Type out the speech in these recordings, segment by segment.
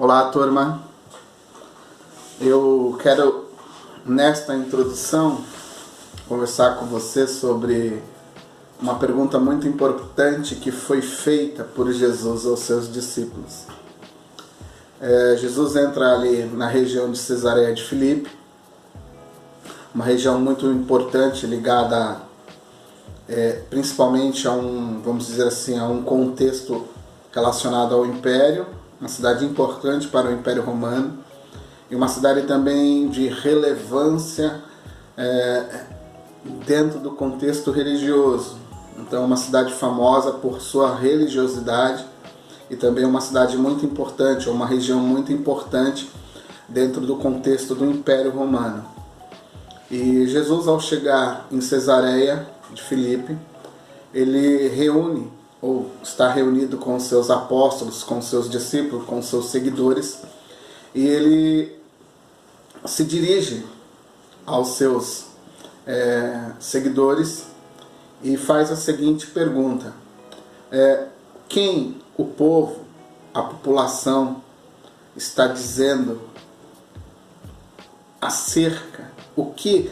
Olá, turma. Eu quero, nesta introdução, conversar com você sobre uma pergunta muito importante que foi feita por Jesus aos seus discípulos. Jesus entra ali na região de Cesareia de Filipe, uma região muito importante ligada principalmente a vamos dizer assim, a um contexto relacionado ao Império, uma cidade importante para o Império Romano e uma cidade também de relevância dentro do contexto religioso. Então, uma cidade famosa por sua religiosidade e também uma cidade muito importante, ou uma região muito importante dentro do contexto do Império Romano. E Jesus, ao chegar em Cesareia de Filipe, ele reúne, ou está reunido com os seus apóstolos, com os seus discípulos, com os seus seguidores, e ele se dirige aos seus seguidores e faz a seguinte pergunta: quem o povo, a população, está dizendo acerca, o que,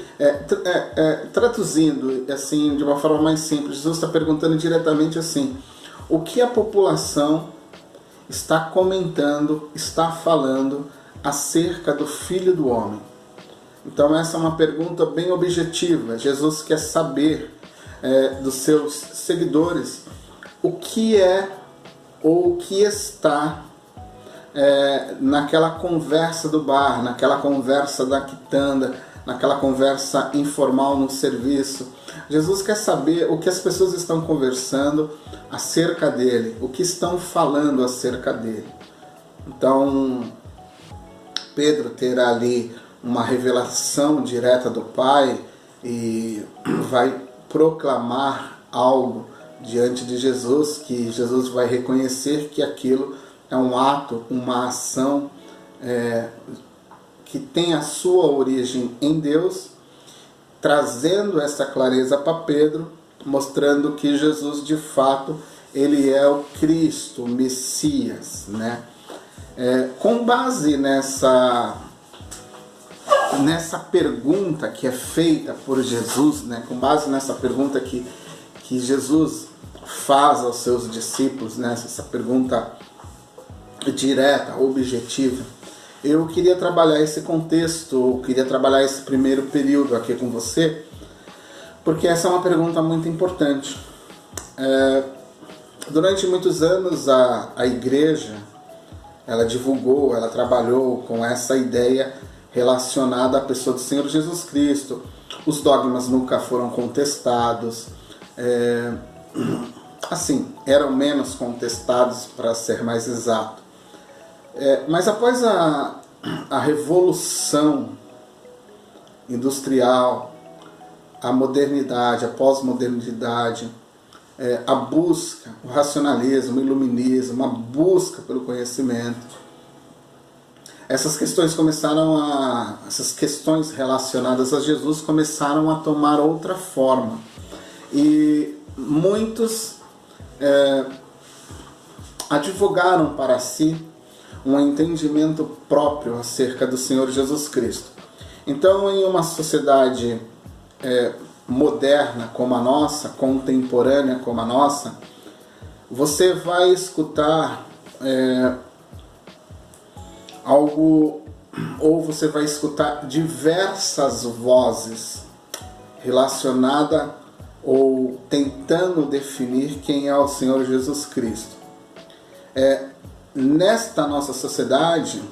traduzindo assim de uma forma mais simples, Jesus está perguntando diretamente assim: o que a população está comentando, está falando acerca do Filho do Homem? Então essa é uma pergunta bem objetiva. Jesus quer saber dos seus seguidores o que é ou o que está naquela conversa do bar, naquela conversa da quitanda, naquela conversa informal no serviço. Jesus quer saber o que as pessoas estão conversando acerca dele, o que estão falando acerca dele. Então, Pedro terá ali uma revelação direta do Pai e vai proclamar algo diante de Jesus, que Jesus vai reconhecer que aquilo é um ato, uma ação que tem a sua origem em Deus, trazendo essa clareza para Pedro, mostrando que Jesus de fato ele é o Cristo, o Messias, né? Com base nessa pergunta que é feita por Jesus, né? Com base nessa pergunta que Jesus faz aos seus discípulos, né? Essa pergunta direta, objetiva, eu queria trabalhar esse contexto, eu queria trabalhar esse primeiro período aqui com você, porque essa é uma pergunta muito importante. Durante muitos anos a igreja, ela divulgou, ela trabalhou com essa ideia relacionada à pessoa do Senhor Jesus Cristo. Os dogmas nunca foram contestados, assim, eram menos contestados, para ser mais exato. Mas após a revolução industrial, a modernidade, a pós-modernidade, a busca, o racionalismo, o iluminismo, a busca pelo conhecimento, essas questões relacionadas a Jesus começaram a tomar outra forma. E muitos advogaram para si um entendimento próprio acerca do Senhor Jesus Cristo. Então, em uma sociedade moderna como a nossa, contemporânea como a nossa, você vai escutar algo, ou você vai escutar diversas vozes relacionadas ou tentando definir quem é o Senhor Jesus Cristo. Nesta nossa sociedade,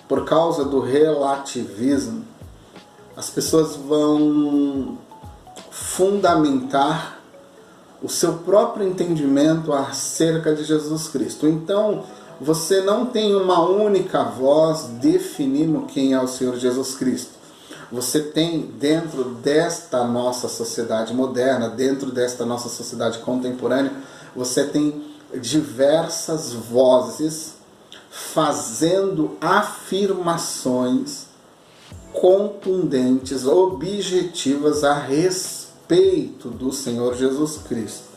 por causa do relativismo, as pessoas vão fundamentar o seu próprio entendimento acerca de Jesus Cristo. Então, você não tem uma única voz definindo quem é o Senhor Jesus Cristo. Você tem, dentro desta nossa sociedade moderna, dentro desta nossa sociedade contemporânea, você tem diversas vozes fazendo afirmações contundentes, objetivas a respeito do Senhor Jesus Cristo.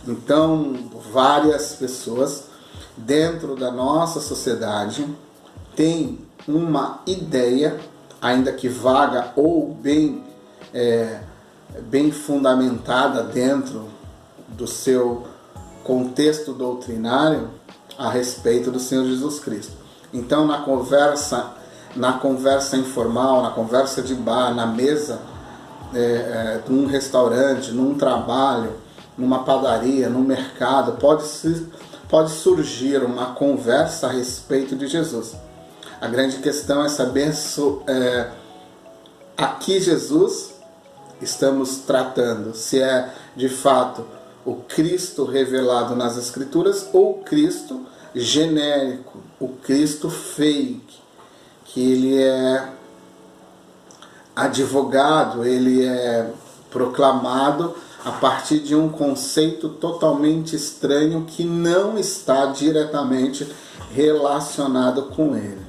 Então, várias pessoas dentro da nossa sociedade tem uma ideia, ainda que vaga ou bem fundamentada dentro do seu contexto doutrinário a respeito do Senhor Jesus Cristo. Então, na conversa informal, na conversa de bar, na mesa de um restaurante, num trabalho, numa padaria, num mercado, pode surgir uma conversa a respeito de Jesus. A grande questão é saber a que Jesus estamos tratando, se é de fato o Cristo revelado nas Escrituras ou o Cristo genérico, o Cristo fake, que ele é advogado, ele é proclamado a partir de um conceito totalmente estranho que não está diretamente relacionado com ele.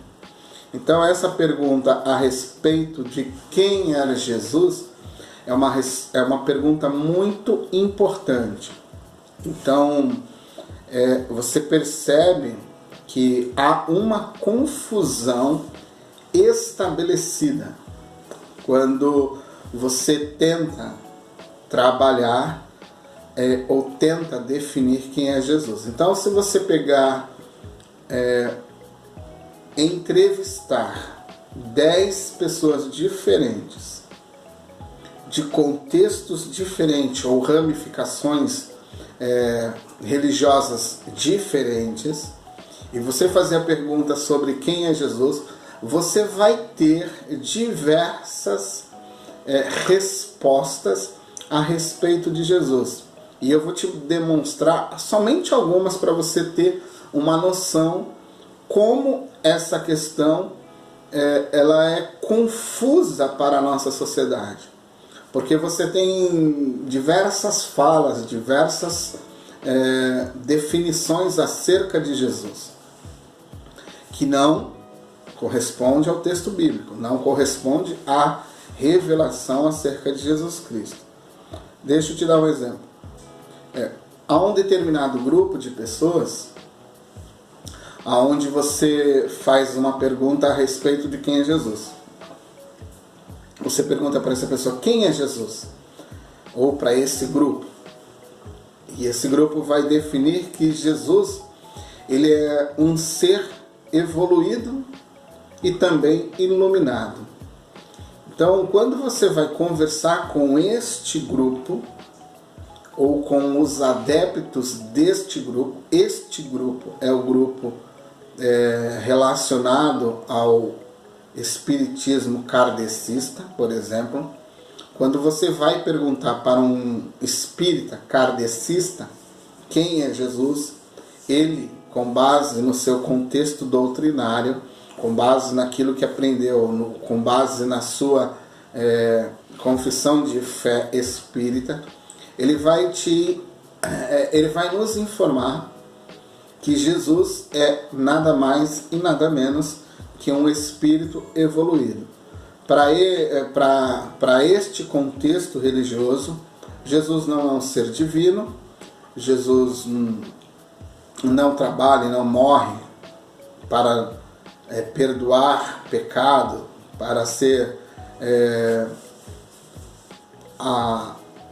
Então essa pergunta a respeito de quem era Jesus é uma pergunta muito importante. Então você percebe que há uma confusão estabelecida quando você tenta trabalhar ou tenta definir quem é Jesus. Então, se você pegar, entrevistar 10 pessoas diferentes, de contextos diferentes ou ramificações religiosas diferentes, e você fazer a pergunta sobre quem é Jesus, você vai ter diversas respostas a respeito de Jesus. E eu vou te demonstrar somente algumas para você ter uma noção como essa questão ela é confusa para a nossa sociedade. Porque você tem diversas falas, diversas definições acerca de Jesus, que não corresponde ao texto bíblico, não corresponde à revelação acerca de Jesus Cristo. Deixa eu te dar um exemplo. Há um determinado grupo de pessoas onde você faz uma pergunta a respeito de quem é Jesus. Você pergunta para essa pessoa quem é Jesus, ou para esse grupo, e esse grupo vai definir que Jesus ele é um ser evoluído e também iluminado. Então, quando você vai conversar com este grupo ou com os adeptos deste grupo, este grupo é o grupo relacionado ao espiritismo kardecista, por exemplo. Quando você vai perguntar para um espírita kardecista quem é Jesus, ele, com base no seu contexto doutrinário, com base naquilo que aprendeu, com base na sua confissão de fé espírita, ele vai nos informar que Jesus é nada mais e nada menos que um espírito evoluído. Para este contexto religioso, Jesus não é um ser divino, Jesus não trabalha e não morre para perdoar pecado, para ser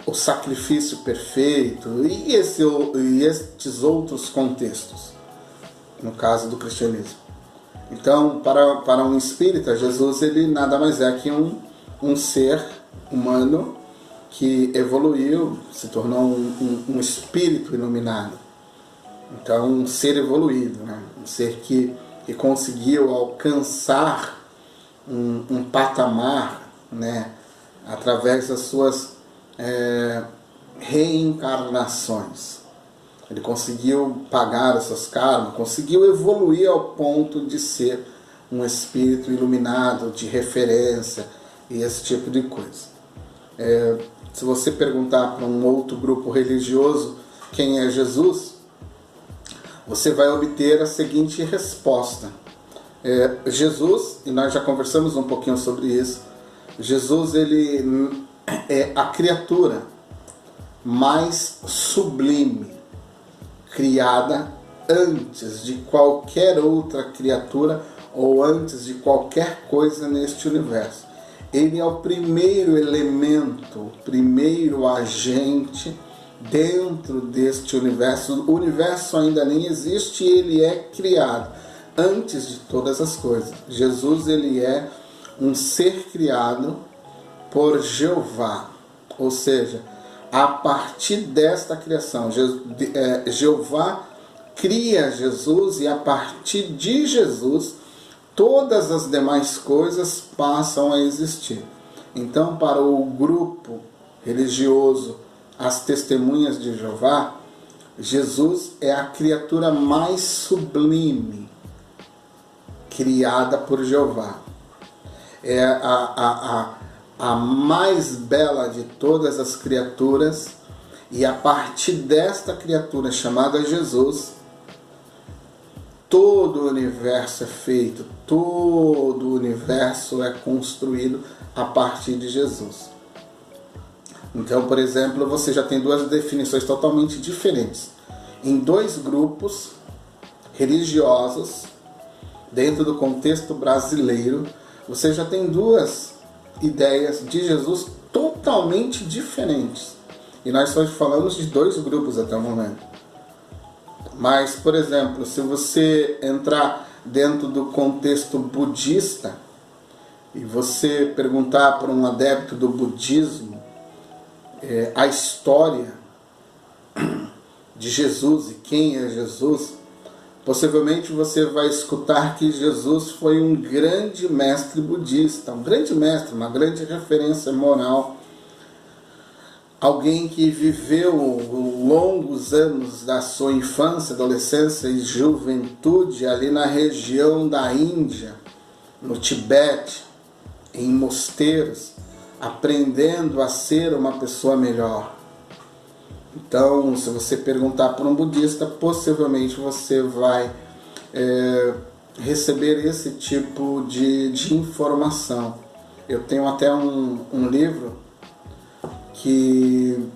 o sacrifício perfeito e estes outros contextos, no caso do cristianismo. Então, para um espírita, Jesus ele nada mais é que um ser humano que evoluiu, se tornou um espírito iluminado. Então, um ser evoluído, né? Um ser que conseguiu alcançar um patamar, né? Através das suas reencarnações. Ele conseguiu pagar os seus karmas, conseguiu evoluir ao ponto de ser um espírito iluminado, de referência e esse tipo de coisa. Se você perguntar para um outro grupo religioso quem é Jesus, você vai obter a seguinte resposta. Jesus, e nós já conversamos um pouquinho sobre isso, Jesus ele é a criatura mais sublime criada antes de qualquer outra criatura ou antes de qualquer coisa neste universo. Ele é o primeiro elemento, o primeiro agente dentro deste universo. O universo ainda nem existe e ele é criado antes de todas as coisas. Jesus, ele é um ser criado por Jeová, ou seja, a partir desta criação, Jeová cria Jesus e a partir de Jesus todas as demais coisas passam a existir. Então, para o grupo religioso, as testemunhas de Jeová, Jesus é a criatura mais sublime criada por Jeová. É a mais bela de todas as criaturas, e a partir desta criatura chamada Jesus, todo o universo é feito, todo o universo é construído a partir de Jesus. Então, por exemplo, você já tem duas definições totalmente diferentes. Em dois grupos religiosos, dentro do contexto brasileiro, você já tem duas ideias de Jesus totalmente diferentes. E nós só falamos de dois grupos até o momento. Mas, por exemplo, se você entrar dentro do contexto budista e você perguntar para um adepto do budismo a história de Jesus e quem é Jesus, possivelmente você vai escutar que Jesus foi um grande mestre budista, um grande mestre, uma grande referência moral, alguém que viveu longos anos da sua infância, adolescência e juventude ali na região da Índia, no Tibete, em mosteiros, aprendendo a ser uma pessoa melhor. Então, se você perguntar para um budista, possivelmente você vai receber esse tipo de informação. Eu tenho até um livro que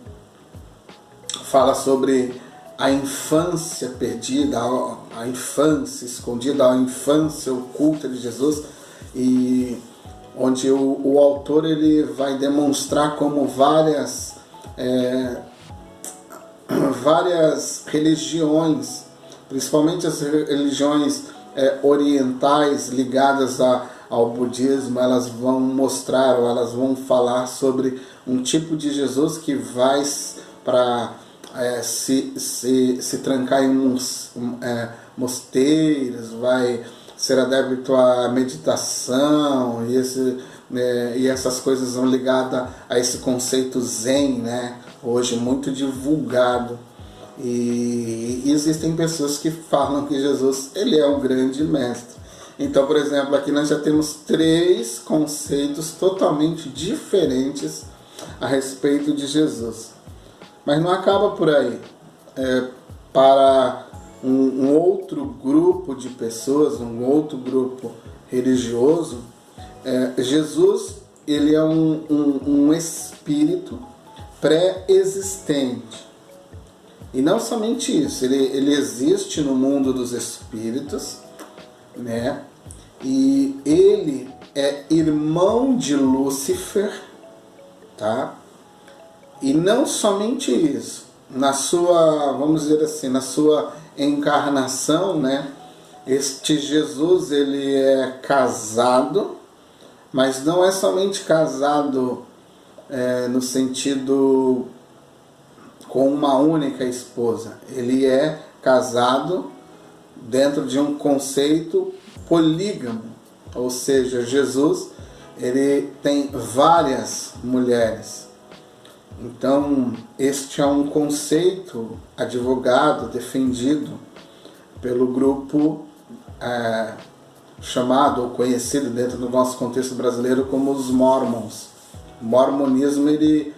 fala sobre a infância perdida, a infância escondida, a infância oculta de Jesus, e onde o autor ele vai demonstrar como várias religiões, principalmente as religiões orientais ligadas ao budismo, elas vão mostrar, ou elas vão falar sobre um tipo de Jesus que vai para se trancar em mosteiros, vai ser adepto à meditação, e essas coisas vão ligadas a esse conceito zen, né? Hoje muito divulgado. E existem pessoas que falam que Jesus ele é um grande mestre. Então, por exemplo, aqui nós já temos três conceitos totalmente diferentes a respeito de Jesus. Mas não acaba por aí. Para um outro grupo de pessoas, um outro grupo religioso, Jesus ele é um espírito pré-existente. E não somente isso, ele existe no mundo dos espíritos, né? E ele é irmão de Lúcifer, tá? E não somente isso, na sua, vamos dizer assim, na sua encarnação, né? Este Jesus ele é casado, mas não é somente casado no sentido com uma única esposa. Ele é casado dentro de um conceito polígamo, ou seja, Jesus ele tem várias mulheres. Então, este é um conceito advogado, defendido pelo grupo chamado ou conhecido dentro do nosso contexto brasileiro como os Mormons. O mormonismo ele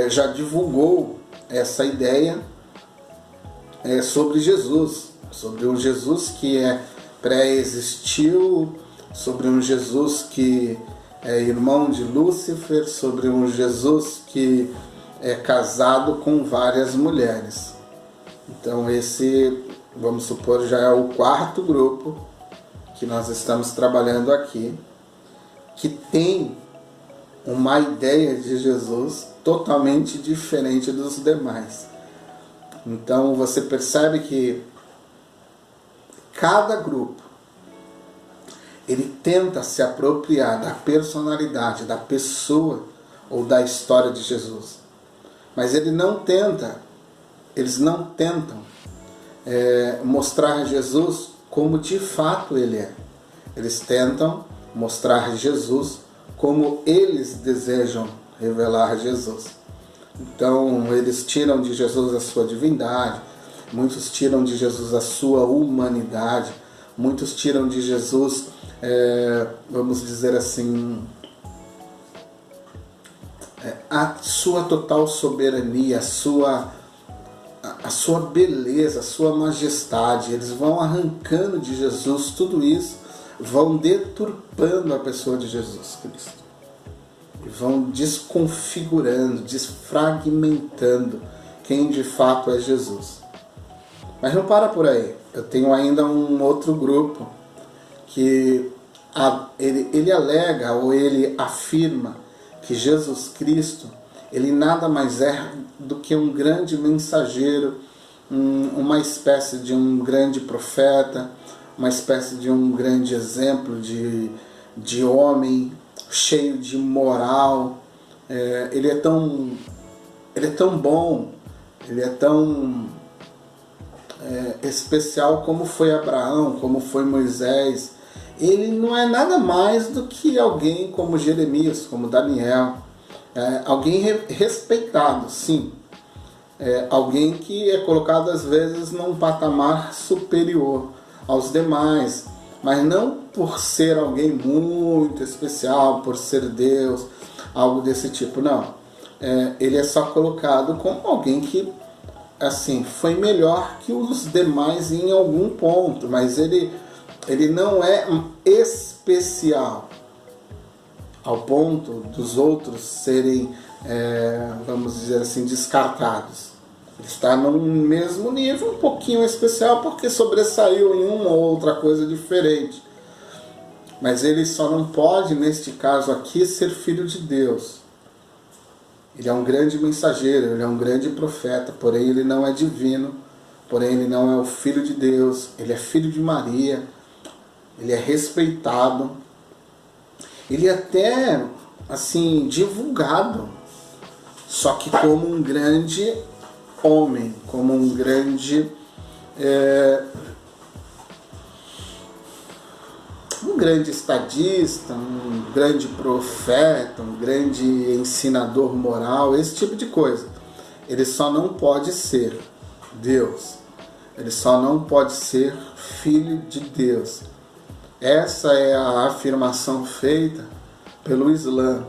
já divulgou essa ideia sobre Jesus, sobre um Jesus que pré-existiu, sobre um Jesus que é irmão de Lúcifer, sobre um Jesus que é casado com várias mulheres. Então esse vamos supor, já é o quarto grupo que nós estamos trabalhando aqui, que tem uma ideia de Jesus totalmente diferente dos demais. Então você percebe que cada grupo ele tenta se apropriar da personalidade, da pessoa ou da história de Jesus. Mas eles não tentam mostrar Jesus como de fato ele é. Eles tentam mostrar Jesus como eles desejam revelar Jesus. Então eles tiram de Jesus a sua divindade, muitos tiram de Jesus a sua humanidade, muitos tiram de Jesus, vamos dizer assim, a sua total soberania, a sua beleza, a sua majestade. Eles vão arrancando de Jesus tudo isso, vão deturpando a pessoa de Jesus Cristo. E vão desconfigurando, desfragmentando quem de fato é Jesus. Mas não para por aí. Eu tenho ainda um outro grupo que ele alega ou ele afirma que Jesus Cristo, ele nada mais é do que um grande mensageiro, uma espécie de um grande profeta, uma espécie de um grande exemplo de homem, cheio de moral. Ele é tão bom, ele é tão especial como foi Abraão, como foi Moisés. Ele não é nada mais do que alguém como Jeremias, como Daniel, alguém respeitado, sim, alguém que é colocado às vezes num patamar superior aos demais, mas não por ser alguém muito especial, por ser Deus, algo desse tipo, não. Ele é só colocado como alguém que, assim, foi melhor que os demais em algum ponto, mas ele não é especial ao ponto dos outros serem, vamos dizer assim, descartados. Ele está no mesmo nível, um pouquinho especial, porque sobressaiu em uma ou outra coisa diferente. Mas ele só não pode, neste caso aqui, ser filho de Deus. Ele é um grande mensageiro, ele é um grande profeta, porém ele não é divino, porém ele não é o filho de Deus, ele é filho de Maria, ele é respeitado, ele é até, assim, divulgado, só que como um grande homem, como um grande estadista, um grande profeta, um grande ensinador moral, esse tipo de coisa. Ele só não pode ser Deus, ele só não pode ser filho de Deus. Essa é a afirmação feita pelo Islã.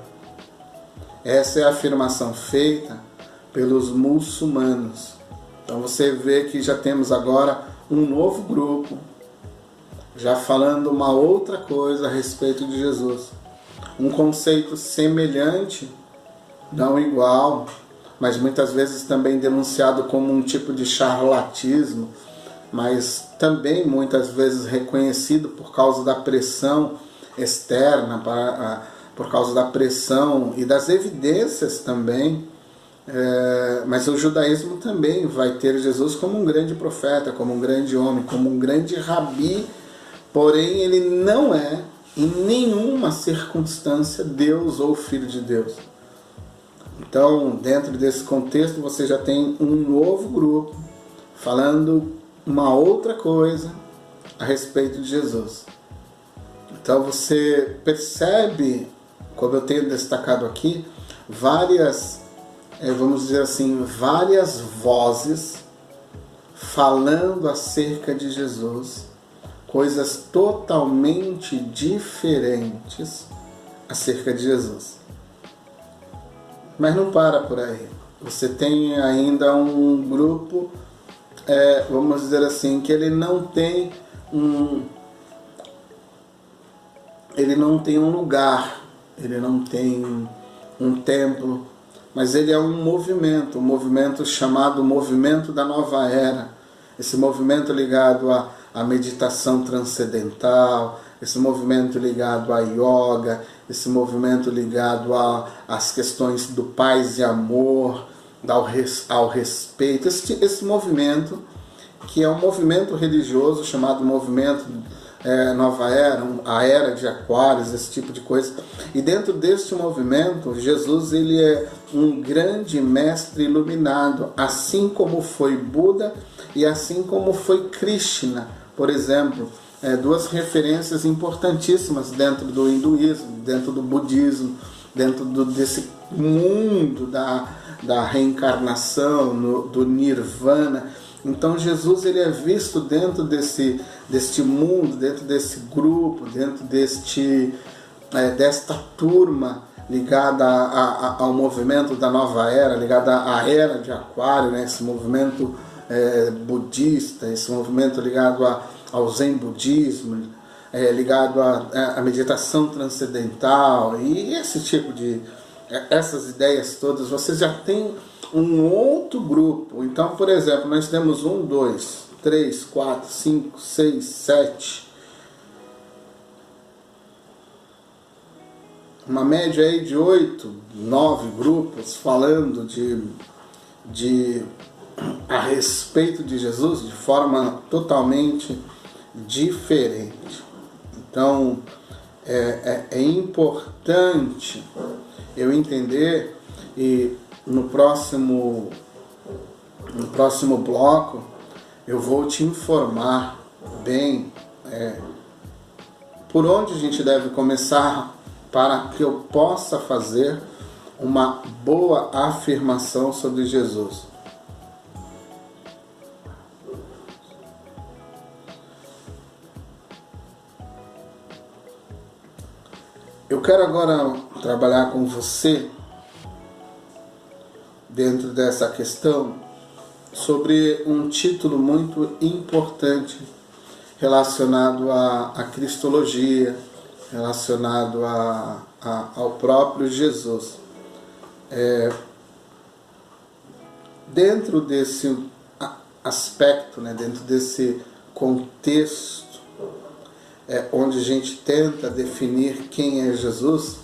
Essa é a afirmação feita pelos muçulmanos. Então você vê que já temos agora um novo grupo, já falando uma outra coisa a respeito de Jesus. Um conceito semelhante, não igual, mas muitas vezes também denunciado como um tipo de charlatismo, mas também muitas vezes reconhecido por causa da pressão externa, por causa da pressão e das evidências também. Mas o judaísmo também vai ter Jesus como um grande profeta, como um grande homem, como um grande rabi, porém ele não é em nenhuma circunstância Deus ou Filho de Deus. Então, dentro desse contexto, você já tem um novo grupo falando uma outra coisa a respeito de Jesus. Então você percebe, como eu tenho destacado aqui, várias, vamos dizer assim, várias vozes falando acerca de Jesus, coisas totalmente diferentes acerca de Jesus. Mas não para por aí. Você tem ainda um grupo, vamos dizer assim, que ele não tem um lugar, ele não tem um templo, mas ele é um movimento chamado Movimento da Nova Era. esse movimento ligado à meditação transcendental, esse movimento ligado à yoga, esse movimento ligado às questões do paz e amor, ao respeito, esse movimento que é um movimento religioso chamado movimento Nova Era, a Era de Aquários, esse tipo de coisa. E dentro deste movimento, Jesus ele é um grande mestre iluminado, assim como foi Buda e assim como foi Krishna, por exemplo. Duas referências importantíssimas dentro do hinduísmo, dentro do budismo, dentro desse mundo da reencarnação, do nirvana. Então Jesus ele é visto dentro deste mundo, dentro desse grupo, dentro desta turma ligada ao movimento da nova era, ligada à era de Aquário, né? Esse movimento budista, esse movimento ligado ao Zen budismo, ligado à meditação transcendental e esse tipo de essas ideias todas. Você já tem um outro grupo. Então, por exemplo, nós temos 1, 2, 3, 4, 5, 6, 7, uma média aí de 8, 9 grupos falando a respeito de Jesus de forma totalmente diferente. Então é importante eu entender, e no próximo bloco eu vou te informar bem por onde a gente deve começar para que eu possa fazer uma boa afirmação sobre Jesus. Eu quero agora trabalhar com você dentro dessa questão sobre um título muito importante relacionado à cristologia, relacionado ao próprio Jesus. Dentro desse aspecto, né, dentro desse contexto, onde a gente tenta definir quem é Jesus,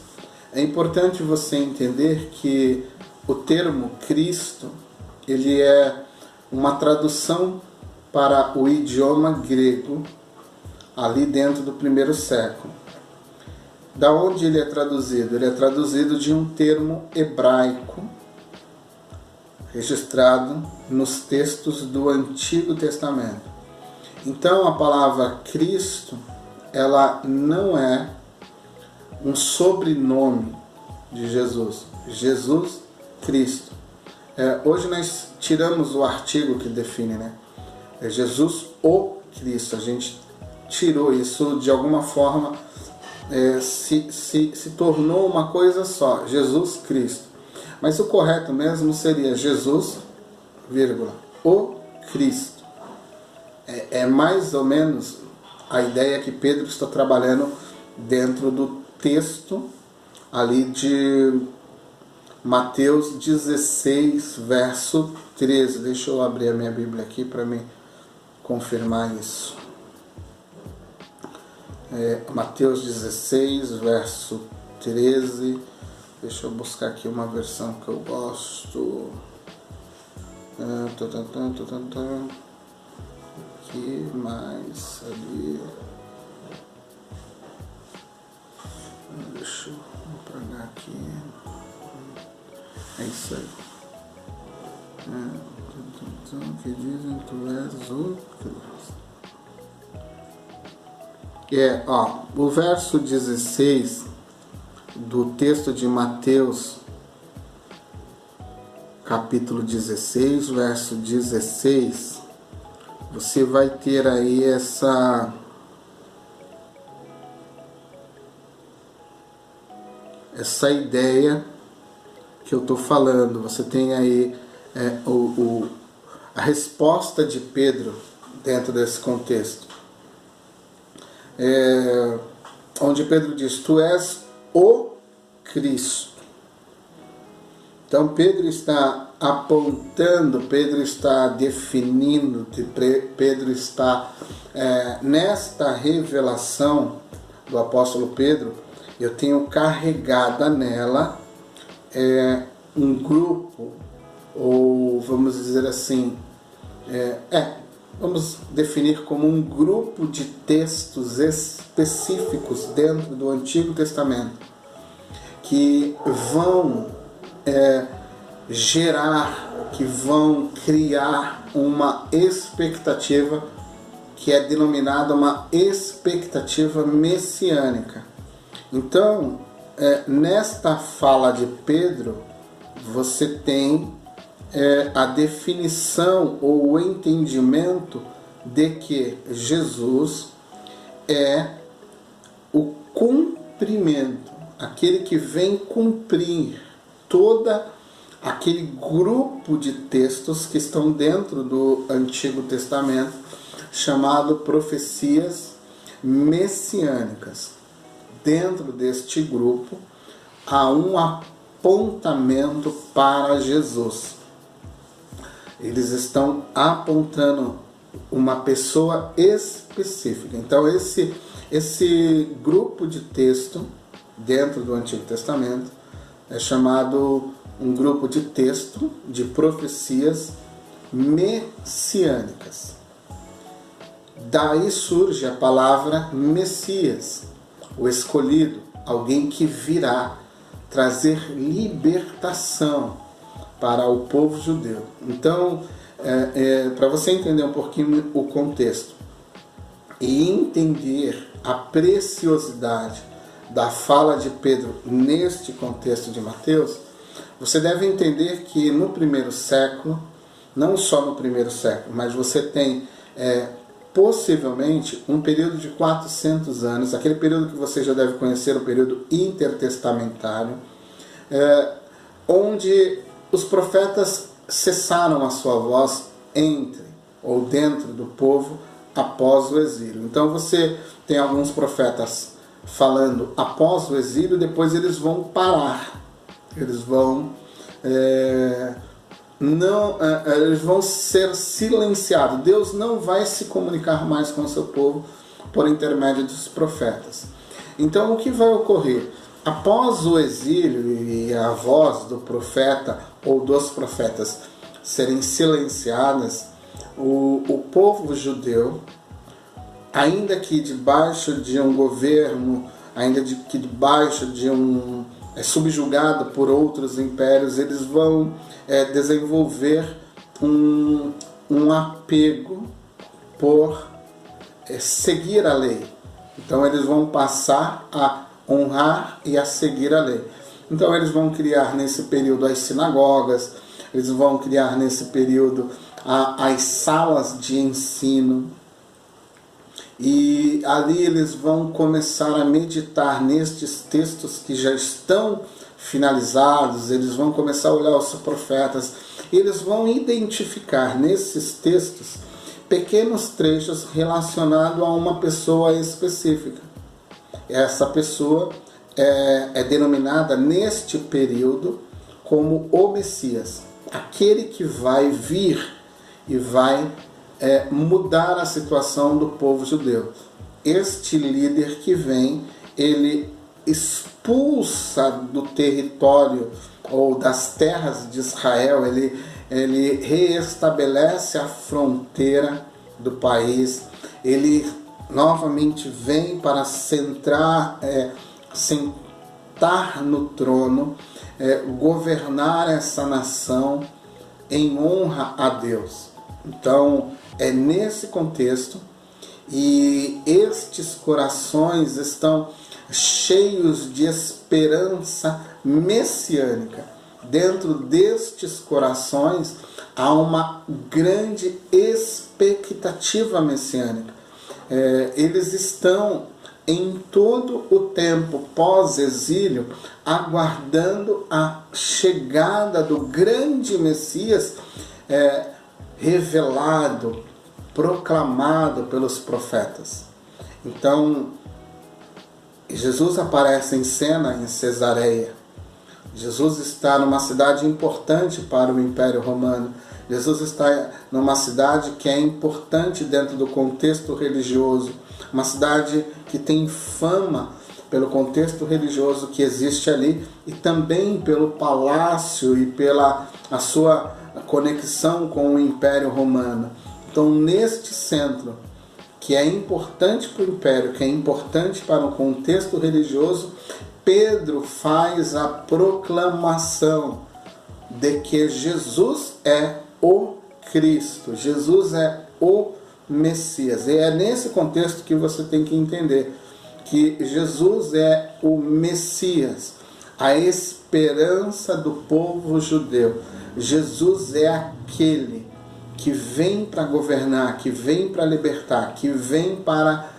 é importante você entender que o termo Cristo, ele é uma tradução para o idioma grego, ali dentro do primeiro século. Da onde ele é traduzido? Ele é traduzido de um termo hebraico, registrado nos textos do Antigo Testamento. Então a palavra Cristo, ela não é um sobrenome de Jesus. Jesus Cristo. Hoje nós tiramos o artigo que define, né? É Jesus o Cristo. A gente tirou isso de alguma forma, se tornou uma coisa só, Jesus Cristo. Mas o correto mesmo seria Jesus, vírgula, o Cristo. É mais ou menos a ideia que Pedro está trabalhando dentro do texto ali de Mateus 16, verso 13. Deixa eu abrir a minha Bíblia aqui para me confirmar isso. Mateus 16, verso 13. Deixa eu buscar aqui uma versão que eu gosto. Aqui, mais ali. Deixa eu apagar aqui. É isso aí. Que dizem tu és o Cristo. O verso 16 do texto de Mateus, capítulo 16, verso 16, você vai ter aí essa ideia que eu estou falando. Você tem aí a resposta de Pedro dentro desse contexto, onde Pedro diz: tu és o Cristo. Então Pedro está apontando, Pedro está definindo, Pedro está nesta revelação do apóstolo Pedro, eu tenho carregada nela um grupo, ou vamos dizer assim, vamos definir como um grupo de textos específicos dentro do Antigo Testamento que vão gerar, que vão criar uma expectativa que é denominada uma expectativa messiânica. Então, nesta fala de Pedro, você tem a definição ou o entendimento de que Jesus é o cumprimento, aquele que vem cumprir toda aquele grupo de textos que estão dentro do Antigo Testamento, chamado profecias messiânicas. Dentro deste grupo há um apontamento para Jesus. Eles estão apontando uma pessoa específica. Então esse grupo de texto dentro do Antigo Testamento é chamado um grupo de texto de profecias messiânicas. Daí surge a palavra Messias, o escolhido, alguém que virá trazer libertação para o povo judeu. Então, para você entender um pouquinho o contexto e entender a preciosidade da fala de Pedro neste contexto de Mateus, você deve entender que no primeiro século, não só no primeiro século, mas você tem possivelmente um período de 400 anos, aquele período que você já deve conhecer, o período intertestamentário, onde os profetas cessaram a sua voz entre ou dentro do povo após o exílio. Então você tem alguns profetas falando após o exílio, depois eles vão parar, eles vão eles vão ser silenciados. Deus não vai se comunicar mais com o seu povo por intermédio dos profetas. Então o que vai ocorrer? Após o exílio e a voz do profeta ou dos profetas serem silenciadas, o povo judeu, ainda que debaixo de um governo, que debaixo de subjugado por outros impérios, eles vão desenvolver um apego por seguir a lei. Então eles vão passar a honrar e a seguir a lei. Então eles vão criar nesse período as sinagogas, eles vão criar nesse período as salas de ensino, e ali eles vão começar a meditar nestes textos que já estão finalizados, eles vão começar a olhar os profetas, e eles vão identificar nesses textos pequenos trechos relacionados a uma pessoa específica. Essa pessoa é denominada neste período como o Messias, aquele que vai vir e vai mudar a situação do povo judeu. Este líder que vem, ele expulsa do território ou das terras de Israel, ele reestabelece a fronteira do país, ele novamente vem para sentar no trono, governar essa nação em honra a Deus. Então, é nesse contexto, e estes corações estão cheios de esperança messiânica. Dentro destes corações há uma grande expectativa messiânica. Eles estão em todo o tempo pós-exílio aguardando a chegada do grande Messias revelado, proclamado pelos profetas. Então, Jesus aparece em cena em Cesareia. Jesus está numa cidade importante para o Império Romano. Jesus está numa cidade que é importante dentro do contexto religioso, uma cidade que tem fama pelo contexto religioso que existe ali e também pelo palácio e pela a sua conexão com o Império Romano. Então, neste centro, que é importante para o Império, que é importante para o contexto religioso, Pedro faz a proclamação de que Jesus é o Cristo, Jesus é o Messias. E é nesse contexto que você tem que entender que Jesus é o Messias, a esperança do povo judeu. Jesus é aquele que vem para governar, que vem para libertar, que vem para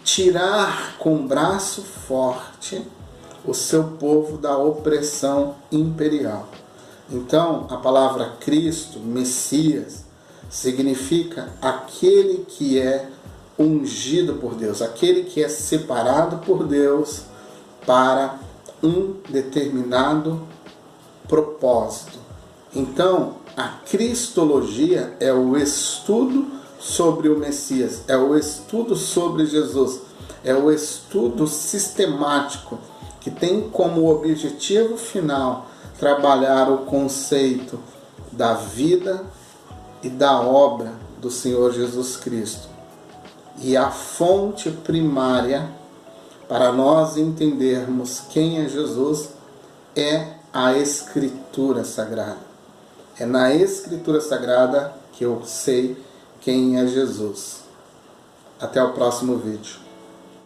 tirar com braço forte o seu povo da opressão imperial. Então, a palavra Cristo, Messias, significa aquele que é ungido por Deus, aquele que é separado por Deus para um determinado propósito. Então, a cristologia é o estudo sobre o Messias, é o estudo sobre Jesus, é o estudo sistemático que tem como objetivo final trabalhar o conceito da vida e da obra do Senhor Jesus Cristo. E a fonte primária para nós entendermos quem é Jesus é a Escritura Sagrada. É na Escritura Sagrada que eu sei quem é Jesus. Até o próximo vídeo.